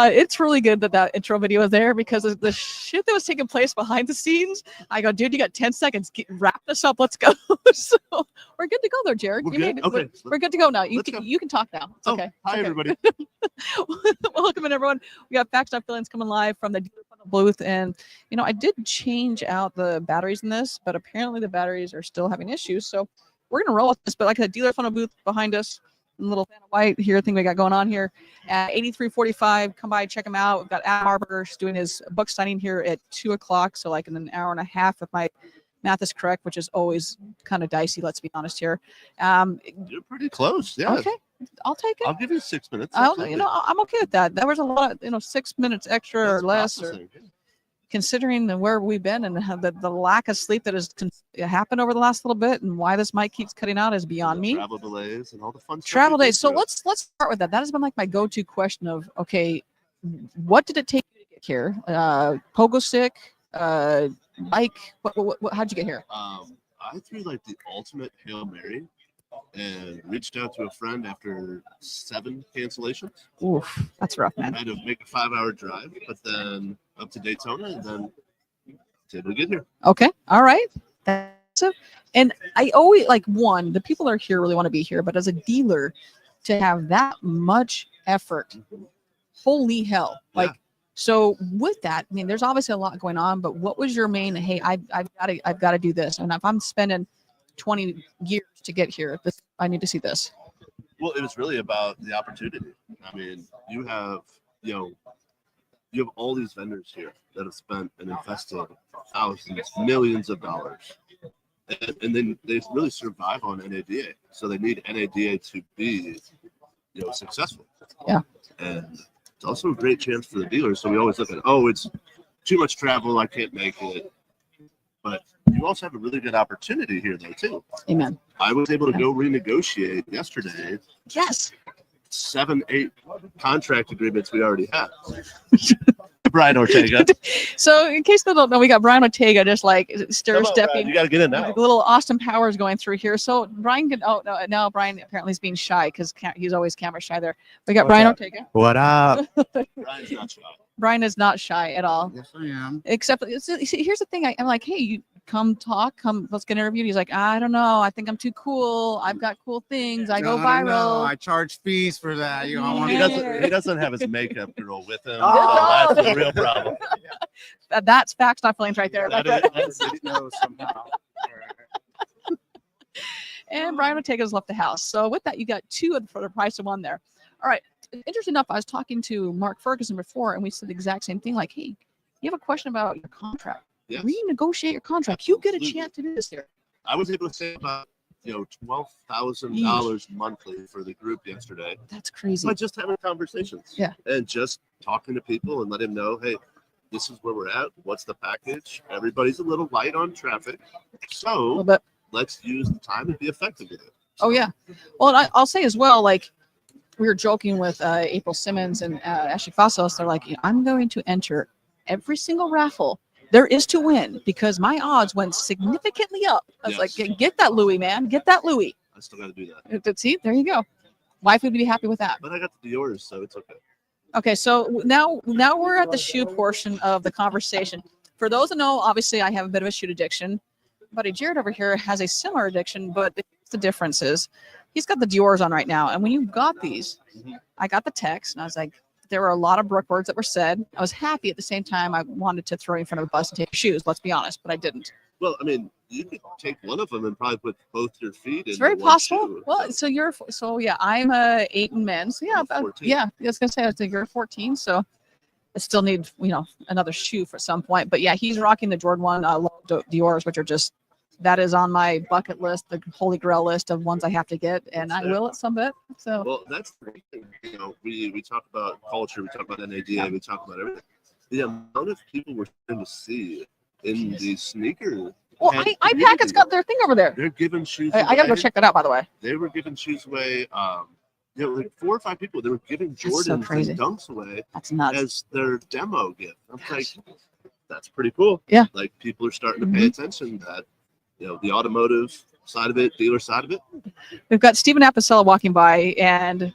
It's really good that intro video is there because of the shit that was taking place behind the scenes. I go, dude, you got 10 seconds. Wrap this up. Let's go. So we're good to go there, Jared. We're good? Okay. We're good to go now. You go. can talk now. It's okay. Hi, everybody. Welcome in, everyone. We got Fact Stuff Feelings coming live from the booth. And, I did change out the batteries in this, but apparently the batteries are still having issues. So we're going to roll with this. But like a dealer funnel booth behind us, little fan of white here thing we got going on here at 8345. Come by, check him out. We've got Adam Marburger doing his book signing here at 2:00, so like in an hour and a half if my math is correct, which is always kind of dicey, let's be honest here. You're pretty close. Yeah. Okay, I'll take it. I'll give you 6 minutes. I'm okay with that. That was a lot of 6 minutes extra or less, or considering where we've been and the lack of sleep that has happened over the last little bit, and why this mic keeps cutting out is beyond me. Travel delays and all the fun travel days. So let's start with that. That has been like my go-to question of, okay, what did it take you to get here? Pogo stick, bike. How'd you get here? I threw like the ultimate Hail Mary and reached out to a friend after 7 cancellations. Oof, that's rough, man. I had to make a 5-hour drive, but then up to Daytona, and then did we get here? Okay, all right. That's it. And I always the people that are here really want to be here, but as a dealer, to have that much effort, holy hell! Yeah. So with that, I mean, there's obviously a lot going on, but what was your main? Hey, I've got to do this, and if I'm spending 20 years to get here, I need to see this. Well, it was really about the opportunity. I mean, you have all these vendors here that have spent and invested thousands, millions of dollars. And then they really survive on NADA. So they need NADA to be, successful. Yeah. And it's also a great chance for the dealers. So we always look at, it's too much travel, I can't make it. But you also have a really good opportunity here, though, too. Amen. I was able to go renegotiate yesterday. Yes. 7-8 contract agreements we already have. Brian Ortega. So in case they don't know, we got Brian Ortega just like stepping. You got to get in now. Like a little Austin Powers going through here. So Brian can. Oh no, now Brian apparently is being shy because he's always camera shy there. We got Brian Ortega. What up? Brian's not shy. Brian is not shy at all. Yes, I am. Except, see, here's the thing. I'm like, hey, you come talk, let's get interviewed. He's like, I don't know. I think I'm too cool. I've got cool things. I go viral. No, I charge fees for that. He doesn't have his makeup girl with him. Oh. So that's the real problem. That's Fact Stuff Feelings right there. Somehow. And Brian Ortega's left the house. So with that, you got 2 for the price of 1 there. All right. Interesting enough, I was talking to Mark Ferguson before, and we said the exact same thing. Like, hey, you have a question about your contract. Yes. Renegotiate your contract. You get a chance to do this here. I was able to save about $12,000 monthly for the group yesterday. That's crazy. By just having conversations. Yeah. And just talking to people and let them know, hey, this is where we're at. What's the package? Everybody's a little light on traffic. So let's use the time and be effective with it. Oh, yeah. Well, and I'll say as well, like, we were joking with April Simmons and Ashley Fassos. They're like, I'm going to enter every single raffle there is to win because my odds went significantly up. I was like, get that Louis, man. Get that Louis. I still got to do that. See, there you go. Wife would be happy with that. But I got the Dior's, so it's okay. Okay, so now we're at the shoe portion of the conversation. For those that know, obviously I have a bit of a shoe addiction. Buddy Jared over here has a similar addiction, but the difference is he's got the Dior's on right now. And when you got these, I got the text and I was like, there were a lot of Brooke words that were said. I was happy at the same time. I wanted to throw you in front of a bus and take your shoes, let's be honest, but I didn't. Well, I mean, you could take one of them and probably put both your feet in. It's very possible. Shoe. Well, I'm a 8 in men. So yeah, I was gonna say I think you're 14. So I still need, another shoe for some point. But yeah, he's rocking the Jordan 1 Dior's, which are just, that is on my bucket list, the holy grail list of ones I have to get, and I will at some bit. So well, that's the thing. We talk about culture, we talk about NADA, we talk about everything. The amount of people we're starting to see in the sneaker. Well, iPacket's got their thing over there. They're giving shoes. I gotta go check that out, by the way. They were giving shoes away. Like 4 or 5 people. They were giving Jordans and Dunks away. That's nuts. As their demo gift. I'm like, that's pretty cool. Yeah. Like people are starting to pay attention that. The automotive side of it, dealer side of it. We've got Stephen Apicella walking by, and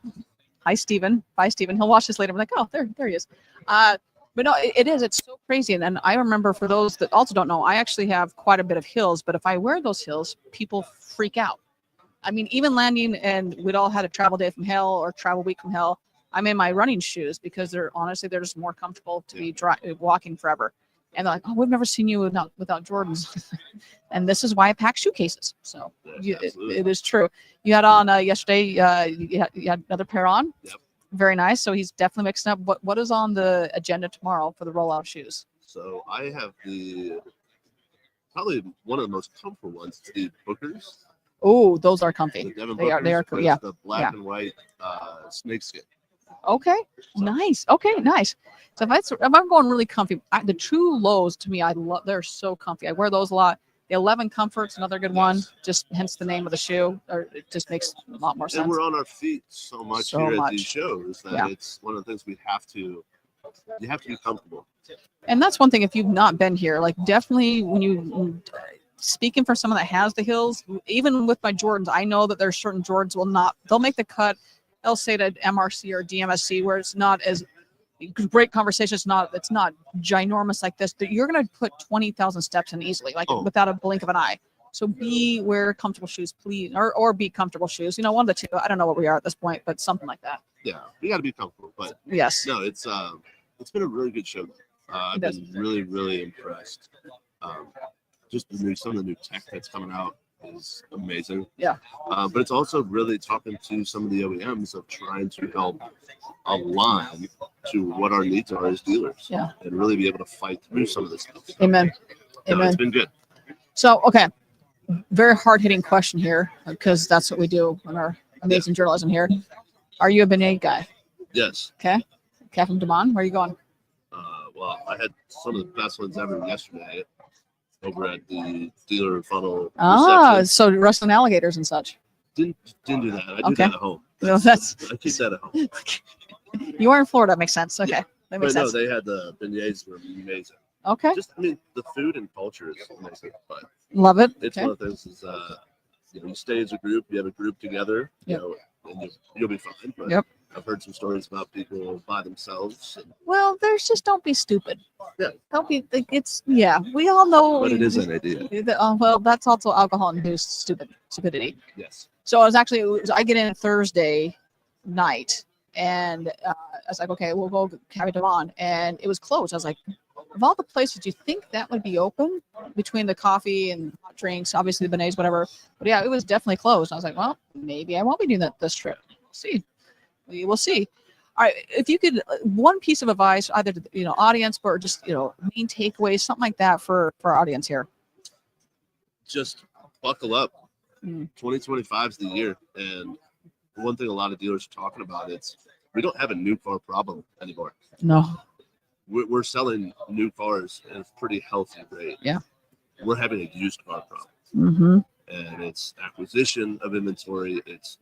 Hi, Steven. Bye, Steven. He'll watch this later. I'm like, oh, there he is. But no, it is. It's so crazy. And I remember, for those that also don't know, I actually have quite a bit of hills. But if I wear those hills, people freak out. I mean, even landing, and we'd all had a travel day from hell or travel week from hell. I'm in my running shoes because they're just more comfortable to be walking forever. And they're like, oh, we've never seen you without Jordans. And this is why I pack shoe cases. So it is true. You had on yesterday, you had another pair on. Yep. Very nice. So he's definitely mixing up. What is on the agenda tomorrow for the rollout shoes? So I have probably one of the most comfortable ones, the Bookers. Oh, those are comfy. The Devon They are cool. Yeah. The black and white snakeskin. Okay, nice. Okay, nice. So if I'm going really comfy, the true lows to me, they're so comfy. I wear those a lot. The 11 Comfort's another good one, just hence the name of the shoe. Or it just makes a lot more sense. And we're on our feet so much at these shows that it's one of the things you have to be comfortable. And that's one thing, if you've not been here, like definitely when you speaking for someone that has the heels, even with my Jordans, I know that there's certain Jordans they'll make the cut. They'll say to MRC or DMSC where it's not as great conversation. It's not ginormous like this. But you're going to put 20,000 steps in easily, without a blink of an eye. So wear comfortable shoes, please, or be comfortable shoes. One of the two. I don't know what we are at this point, but something like that. Yeah, you got to be comfortable. But yes, no, it's been a really good show. I've been really, really impressed. Just some of the new tech that's coming out is amazing. Yeah. But it's also really talking to some of the OEMs of trying to help align to what our needs are as dealers. Yeah. And really be able to fight through some of this stuff. Amen. No, Amen. it's been good. So, okay. Very hard-hitting question here, because that's what we do in our amazing journalism here. Are you a beignet guy? Yes. Okay. Captain Damon, where are you going? Well, I had some of the best ones ever yesterday over at the dealer funnel. Reception. So wrestling alligators and such. Didn't do that. I do that at home. No, I keep that at home. You are in Florida, makes sense. Okay. Yeah. That makes sense. No, they had the beignets were amazing. Okay. The food and culture is amazing, but love it. It's one of those is you stay as a group, you have a group together, and you'll be fine. But I've heard some stories about people by themselves. Well, there's just don't be stupid. Yeah. Don't be. We all know. But it is an idea. Well, that's also alcohol-induced stupidity. Yes. So I get in Thursday night, and I was like, okay, we'll go Cabby Devon, and it was closed. I was like, of all the places, do you think that would be open between the coffee and hot drinks, obviously the beignets, whatever? But yeah, it was definitely closed. I was like, well, maybe I won't be doing that this trip. We will see. All right, if you could, one piece of advice, either to the audience or just main takeaways, something like that for our audience here. Just buckle up. 2025 is the year, and one thing a lot of dealers are talking about is we don't have a new car problem anymore. No. We're selling new cars at a pretty healthy rate. Yeah. We're having a used car problem. Mm-hmm. And it's acquisition of inventory. It's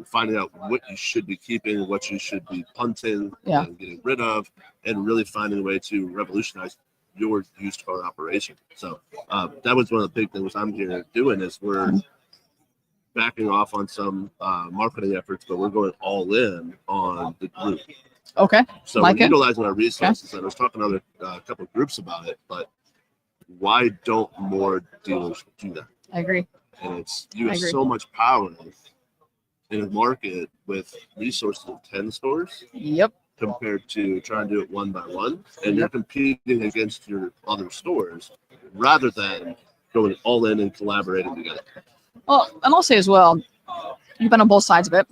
finding out what you should be keeping, what you should be punting and getting rid of, and really finding a way to revolutionize your used car operation. So that was one of the big things I'm here doing is we're backing off on some marketing efforts, but we're going all in on the group. Okay. So we're utilizing our resources. And I was talking to a couple of groups about it, but why don't more dealers do that? I agree. And you have so much power in a market with resources of 10 stores. Yep. Compared to trying to do it one by one, and you're competing against your other stores rather than going all in and collaborating together. Well, and I'll say as well, you've been on both sides of it.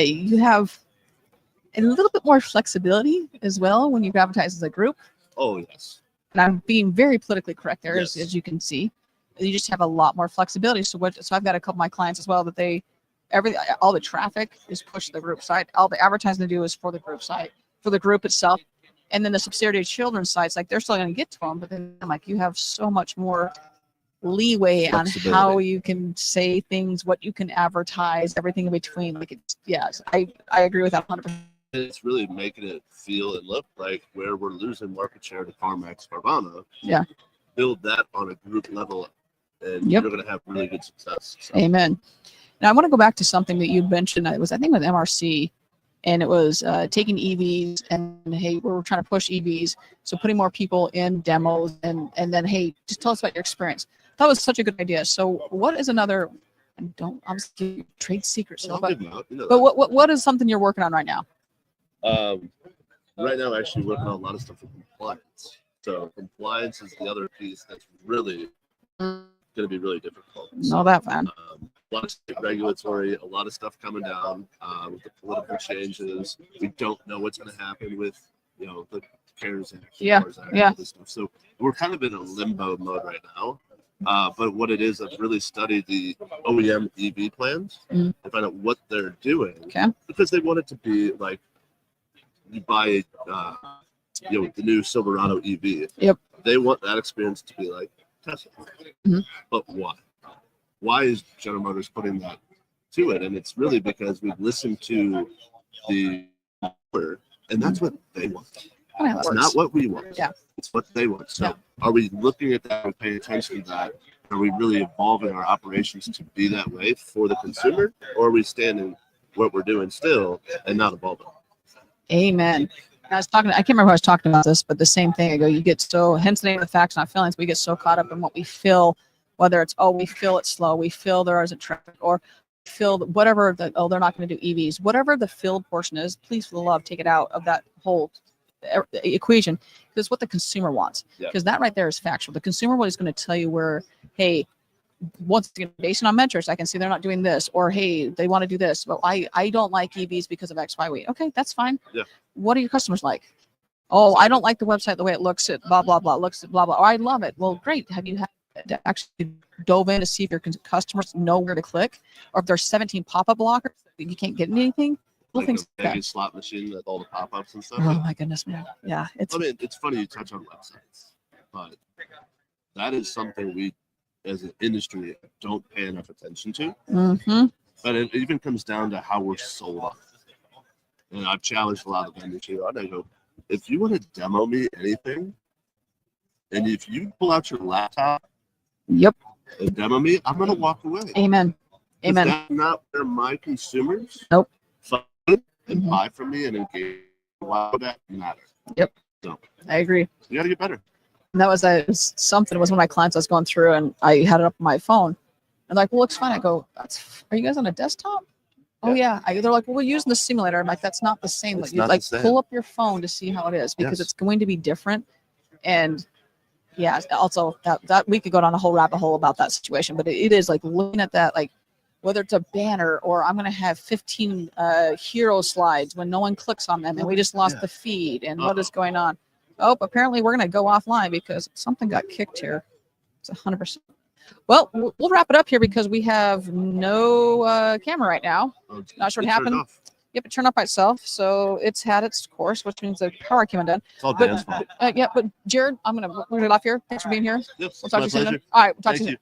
You have a little bit more flexibility as well when you advertise as a group. Oh, yes. And I'm being very politically correct there, as you can see. You just have a lot more flexibility. So I've got a couple of my clients as well that all the traffic is pushed to the group site. All the advertising they do is for the group site, for the group itself. And then the subsidiary children's sites, they're still going to get to them, but then you have so much more leeway on how you can say things, what you can advertise, everything in between. I agree with that 100%. It's really making it feel and look like where we're losing market share to CarMax, Carvana. Yeah. Build that on a group level, and you're going to have really good success. So. Amen. Now I want to go back to something that you mentioned. It was, I think, with MRC, and it was taking EVs and hey, we're trying to push EVs, so putting more people in demos and then hey, just tell us about your experience. That was such a good idea. So what is another? And don't obviously trade secrets, I'll but give you out, you know but that. what is something you're working on right now? Right now, actually working on a lot of stuff with compliance. So compliance is the other piece that's really going to be really difficult. Know that, man. A lot of state regulatory, a lot of stuff coming down with the political changes. We don't know what's going to happen with, you know, the CARES Act, Yeah, CARES Act, yeah. all this stuff. So we're kind of in a limbo mode right now. But what it is, I've really studied the OEM EV plans Mhm. and find out what they're doing Okay. because they want it to be like you buy, you know, the new Silverado EV. Yep. They want that experience to be like Tesla. Mhm. But why? Why is General Motors putting that to it? And it's really because we've listened to the and that's what they want. Funny how that It's works. not what we want. Yeah. It's what they want. So Yeah. are we looking at that and paying attention to that? Are we really evolving our operations to be that way for the consumer? Or are we standing what we're doing still and not evolving? Amen. I was talking, I can't remember who I was talking about this, but the same thing. I go, you get so, hence the name of the facts, not feelings. We get so caught up in what we feel, whether it's, oh, we feel it's slow, we feel there isn't traffic, or feel whatever, oh, they're not going to do EVs. Whatever the filled portion is, please, for the love, take it out of that whole equation. Because it's what the consumer wants. Yeah. Because that right there is factual. The consumer is going to tell you where, hey, once again, based on metrics, I can see they're not doing this, or hey, they want to do this. But I don't like EVs because of X, Y, Z. Okay, that's fine. Yeah. What are your customers like? Oh, I don't like the website the way it looks at blah blah blah, looks at blah blah. Oh, I love it. Well, great. Have you actually dove in to see if your customers know where to click, or if there's 17 pop-up blockers you can't get anything? Like Things the like that. Vegas slot machine with all the pop-ups and stuff. Oh my goodness, man. Yeah, it's I mean, it's funny you touch on websites, but that is something we, as an industry, don't pay enough attention to. mhm. But it even comes down to how we're sold on it. And I've challenged a lot of vendors here. I go, if you want to demo me anything, and if you pull out your laptop Yep. and demo me, I'm going to walk away. Amen. 'Cause Amen. That's not where my consumers Nope. find and Mhm. buy from me and engage. Why would that matter? I agree. You got to get better. And that was something. It was one of my clients I was going through, and I had it up on my phone. And like, well, looks fine. I go, are you guys on a desktop? Oh yeah. They're like, well, we're using the simulator. I'm like, that's not the same. It's You not like the same. pull up your phone to see how it is, because Yes. it's going to be different. And yeah, also that we could go down a whole rabbit hole about that situation, but it is like looking at that, like whether it's a banner or I'm going to have 15 hero slides when no one clicks on them and we just lost Yeah. the feed and what is going on? Oh, apparently we're going to go offline because something got kicked here. It's 100%. Well, we'll wrap it up here because we have no camera right now. Not sure what It turned happened. off. Yep, it turned up by itself. So it's had its course, which means the power came undone. It's all But, Dan's fault. yeah, but Jared, we're going to leave off here. Thanks for being here. Yes, We'll talk to my you soon. pleasure. All right, we'll talk to Thank you soon. you.